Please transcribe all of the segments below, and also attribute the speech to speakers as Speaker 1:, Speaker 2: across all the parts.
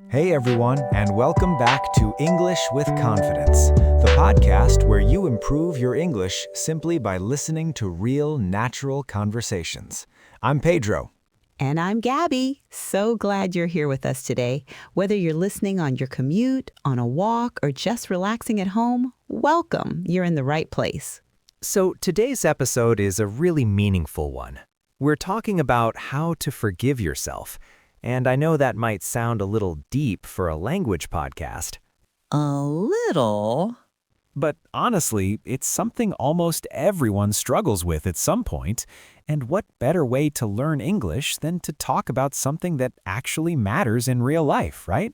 Speaker 1: Hey everyone, and welcome back to English with Confidence, the podcast where you improve your English simply by listening to real, natural conversations. I'm Pedro.
Speaker 2: And I'm Gabby. So glad you're here with us today. Whether you're listening on your commute, on a walk, or just relaxing at home, welcome. You're in the right place.
Speaker 1: So today's episode is a really meaningful one. We're talking about how to forgive yourself. And I know that might sound a little deep for a language podcast.
Speaker 2: A little.
Speaker 1: But honestly, it's something almost everyone struggles with at some point. And what better way to learn English than to talk about something that actually matters in real life, right?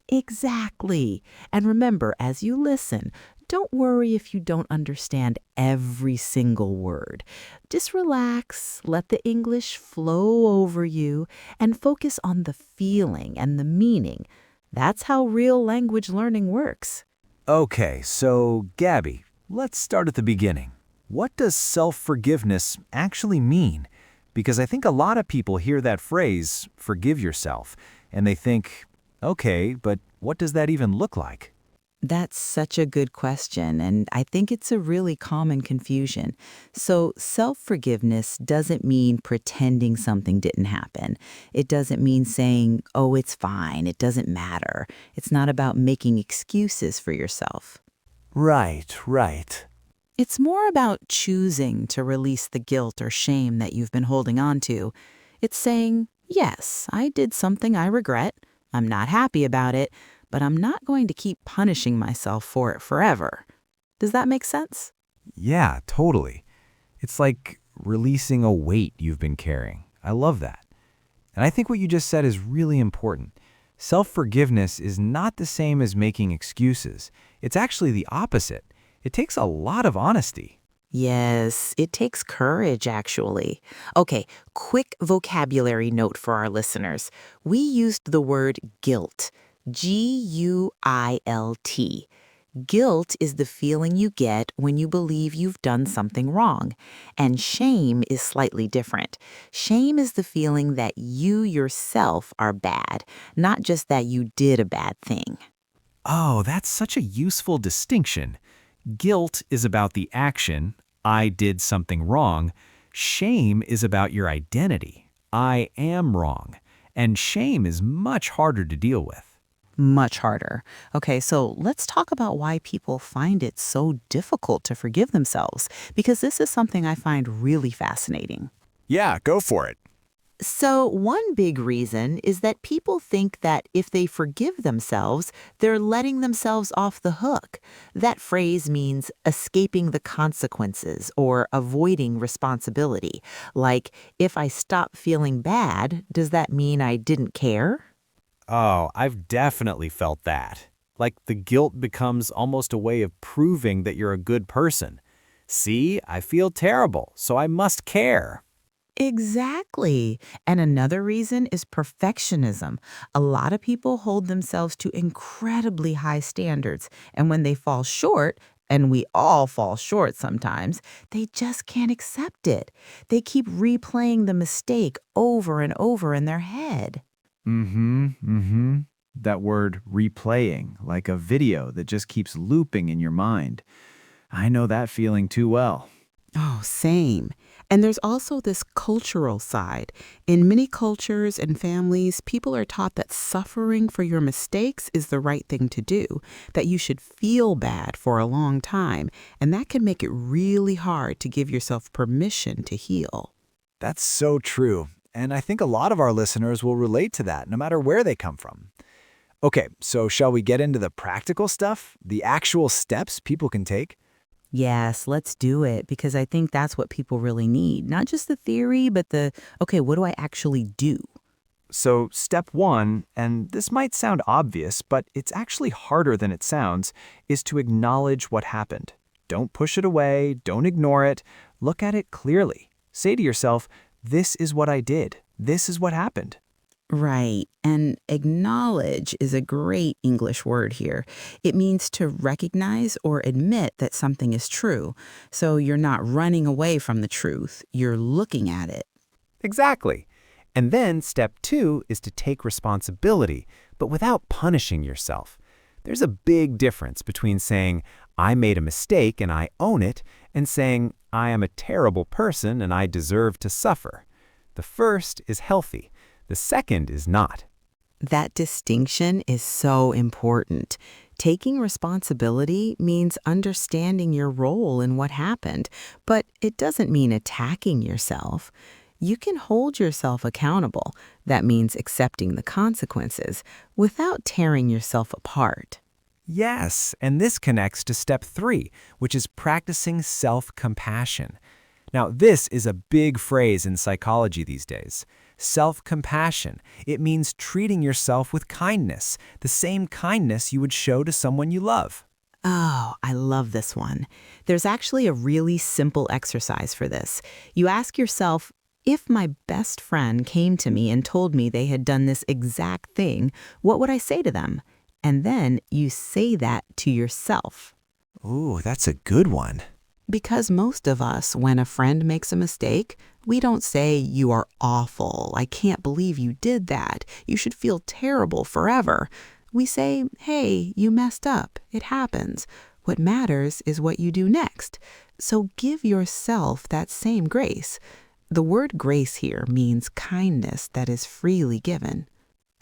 Speaker 2: Exactly. And remember, as you listen, don't worry if you don't understand every single word. Just relax, let the English flow over you, and focus on the feeling and the meaning. That's how real language learning works.
Speaker 1: Okay, so Gabby, let's start at the beginning. What does self-forgiveness actually mean? Because I think a lot of people hear that phrase, forgive yourself, and they think, okay, but what does that even look like?
Speaker 2: That's such a good question, and I think it's a really common confusion. So, self-forgiveness doesn't mean pretending something didn't happen. It doesn't mean saying, oh, it's fine, it doesn't matter. It's not about making excuses for yourself.
Speaker 1: Right.
Speaker 2: It's more about choosing to release the guilt or shame that you've been holding on to. It's saying, yes, I did something I regret. I'm not happy about it, but I'm not going to keep punishing myself for it forever. Does that make sense?
Speaker 1: Yeah, totally. It's like releasing a weight you've been carrying. I love that. And I think what you just said is really important. Self-forgiveness is not the same as making excuses. It's actually the opposite. It takes a lot of honesty.
Speaker 2: Yes, it takes courage, actually. Okay, quick vocabulary note for our listeners. We used the word guilt, Guilt. Guilt is the feeling you get when you believe you've done something wrong. And shame is slightly different. Shame is the feeling that you yourself are bad, not just that you did a bad thing.
Speaker 1: Oh, that's such a useful distinction. Guilt is about the action, I did something wrong. Shame is about your identity, I am wrong. And shame is much harder to deal with.
Speaker 2: Much harder. Okay, so let's talk about why people find it so difficult to forgive themselves, because this is something I find really fascinating.
Speaker 1: Yeah, go for it.
Speaker 2: So, one big reason is that people think that if they forgive themselves, they're letting themselves off the hook. That phrase means escaping the consequences or avoiding responsibility. Like, if I stop feeling bad, does that mean I didn't care?
Speaker 1: Oh, I've definitely felt that. Like the guilt becomes almost a way of proving that you're a good person. See, I feel terrible, so I must care.
Speaker 2: Exactly. And another reason is perfectionism. A lot of people hold themselves to incredibly high standards, and when they fall short, and we all fall short sometimes, they just can't accept it. They keep replaying the mistake over and over in their head.
Speaker 1: That word replaying, like a video that just keeps looping in your mind. I know that feeling too well.
Speaker 2: Oh, same. And there's also this cultural side. In many cultures and families, people are taught that suffering for your mistakes is the right thing to do, that you should feel bad for a long time, and that can make it really hard to give yourself permission to heal.
Speaker 1: That's so true. And I think a lot of our listeners will relate to that, no matter where they come from. Okay, so shall we get into the practical stuff? The actual steps people can take?
Speaker 2: Yes, let's do it, because I think that's what people really need. Not just the theory, but okay, what do I actually do?
Speaker 1: So step one, and this might sound obvious, but it's actually harder than it sounds, is to acknowledge what happened. Don't push it away, don't ignore it, look at it clearly. Say to yourself, this is what I did, this is what happened.
Speaker 2: Right. And acknowledge is a great English word here. It means to recognize or admit that something is true. So you're not running away from the truth, you're looking at it.
Speaker 1: Exactly. And then step 2 is to take responsibility, but without punishing yourself. There's a big difference between saying, I made a mistake and I own it, and saying, I am a terrible person and I deserve to suffer. The first is healthy. The second is not.
Speaker 2: That distinction is so important. Taking responsibility means understanding your role in what happened, but it doesn't mean attacking yourself. You can hold yourself accountable. That means accepting the consequences without tearing yourself apart.
Speaker 1: Yes, and this connects to step 3, which is practicing self-compassion. Now, this is a big phrase in psychology these days. Self-compassion. It means treating yourself with kindness, the same kindness you would show to someone you love.
Speaker 2: Oh, I love this one. There's actually a really simple exercise for this. You ask yourself, if my best friend came to me and told me they had done this exact thing, what would I say to them? And then you say that to yourself.
Speaker 1: Ooh, that's a good one.
Speaker 2: Because most of us, when a friend makes a mistake, we don't say, you are awful, I can't believe you did that, you should feel terrible forever. We say, hey, you messed up, it happens. What matters is what you do next. So give yourself that same grace. The word grace here means kindness that is freely given.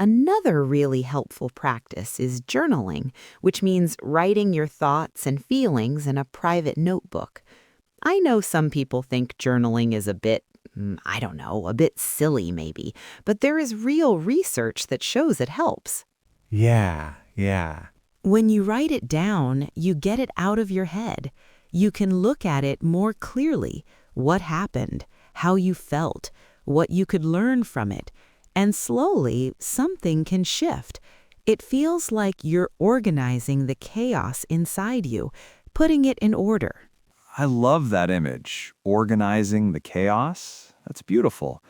Speaker 2: Another really helpful practice is journaling, which means writing your thoughts and feelings in a private notebook. I know some people think journaling is a bit, a bit silly maybe, but there is real research that shows it helps.
Speaker 1: Yeah.
Speaker 2: When you write it down, you get it out of your head. You can look at it more clearly, what happened, how you felt, what you could learn from it. And slowly, something can shift. It feels like you're organizing the chaos inside you, putting it in order.
Speaker 1: I love that image. Organizing the chaos. That's beautiful.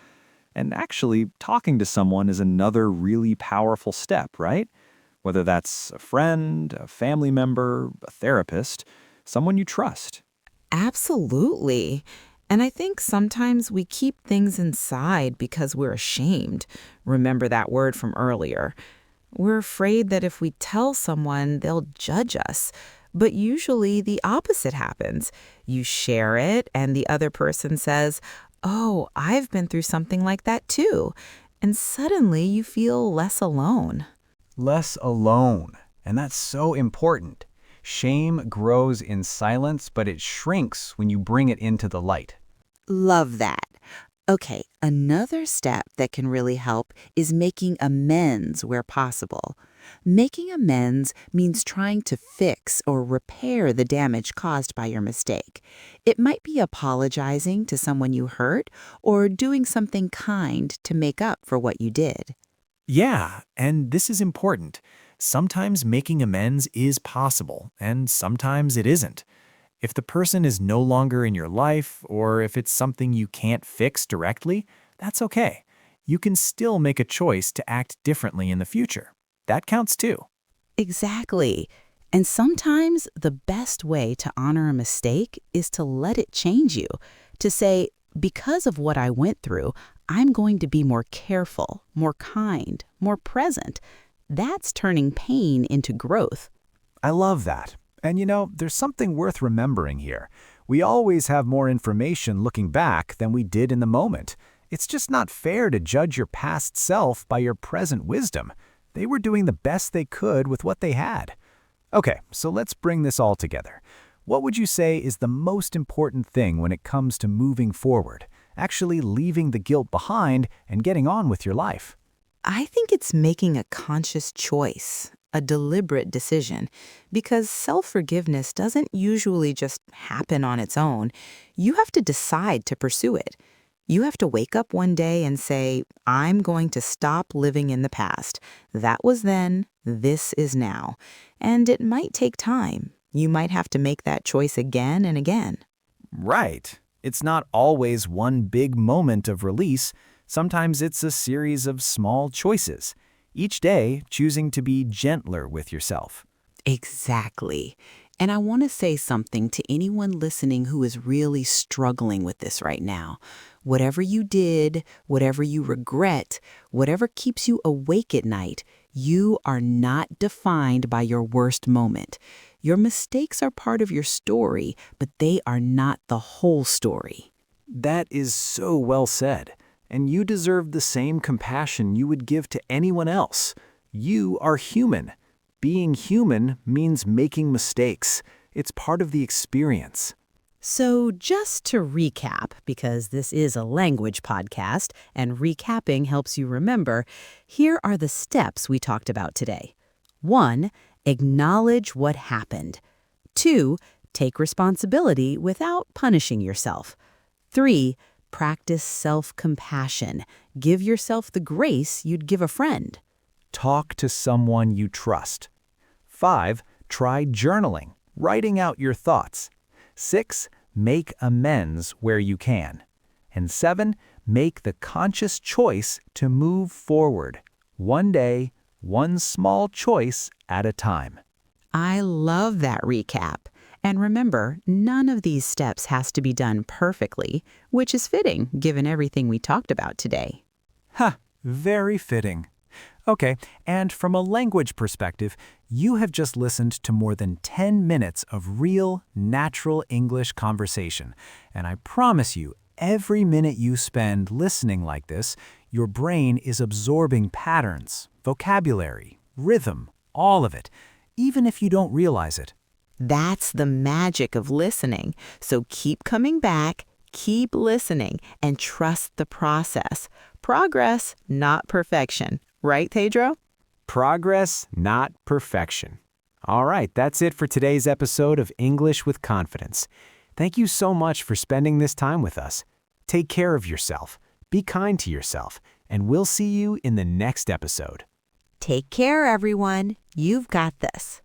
Speaker 1: And actually, talking to someone is another really powerful step, right? Whether that's a friend, a family member, a therapist, someone you trust.
Speaker 2: Absolutely. And I think sometimes we keep things inside because we're ashamed. Remember that word from earlier. We're afraid that if we tell someone, they'll judge us. But usually the opposite happens. You share it, and the other person says, oh, I've been through something like that too. And suddenly you feel less alone.
Speaker 1: Less alone. And that's so important. Shame grows in silence, but it shrinks when you bring it into the light.
Speaker 2: Love that. Okay, another step that can really help is making amends where possible. Making amends means trying to fix or repair the damage caused by your mistake. It might be apologizing to someone you hurt or doing something kind to make up for what you did.
Speaker 1: Yeah, and this is important. Sometimes making amends is possible, and sometimes it isn't. If the person is no longer in your life, or if it's something you can't fix directly, that's okay. You can still make a choice to act differently in the future. That counts too.
Speaker 2: Exactly. And sometimes the best way to honor a mistake is to let it change you. To say, because of what I went through, I'm going to be more careful, more kind, more present. That's turning pain into growth.
Speaker 1: I love that. And there's something worth remembering here. We always have more information looking back than we did in the moment. It's just not fair to judge your past self by your present wisdom. They were doing the best they could with what they had. Okay, so let's bring this all together. What would you say is the most important thing when it comes to moving forward, actually leaving the guilt behind and getting on with your life?
Speaker 2: I think it's making a conscious choice, a deliberate decision, because self-forgiveness doesn't usually just happen on its own. You have to decide to pursue it. You have to wake up one day and say, I'm going to stop living in the past. That was then, this is now. And it might take time. You might have to make that choice again and again.
Speaker 1: Right. It's not always one big moment of release. Sometimes it's a series of small choices, each day choosing to be gentler with yourself.
Speaker 2: Exactly. And I want to say something to anyone listening who is really struggling with this right now. Whatever you did, whatever you regret, whatever keeps you awake at night, you are not defined by your worst moment. Your mistakes are part of your story, but they are not the whole story.
Speaker 1: That is so well said. And you deserve the same compassion you would give to anyone else. You are human. Being human means making mistakes. It's part of the experience.
Speaker 2: So just to recap, because this is a language podcast and recapping helps you remember, here are the steps we talked about today. 1. Acknowledge what happened. 2. Take responsibility without punishing yourself. 3. Practice self-compassion. Give yourself the grace you'd give a friend.
Speaker 1: Talk to someone you trust. 5. Try journaling, writing out your thoughts. 6. Make amends where you can. And 7. Make the conscious choice to move forward. One day, one small choice at a time.
Speaker 2: I love that recap. And remember, none of these steps has to be done perfectly, which is fitting given everything we talked about today.
Speaker 1: Very fitting. Okay, and from a language perspective, you have just listened to more than 10 minutes of real, natural English conversation. And I promise you, every minute you spend listening like this, your brain is absorbing patterns, vocabulary, rhythm, all of it, even if you don't realize it.
Speaker 2: That's the magic of listening. So keep coming back, keep listening, and trust the process. Progress, not perfection. Right, Pedro?
Speaker 1: Progress, not perfection. All right, that's it for today's episode of English with Confidence. Thank you so much for spending this time with us. Take care of yourself, be kind to yourself, and we'll see you in the next episode.
Speaker 2: Take care, everyone. You've got this.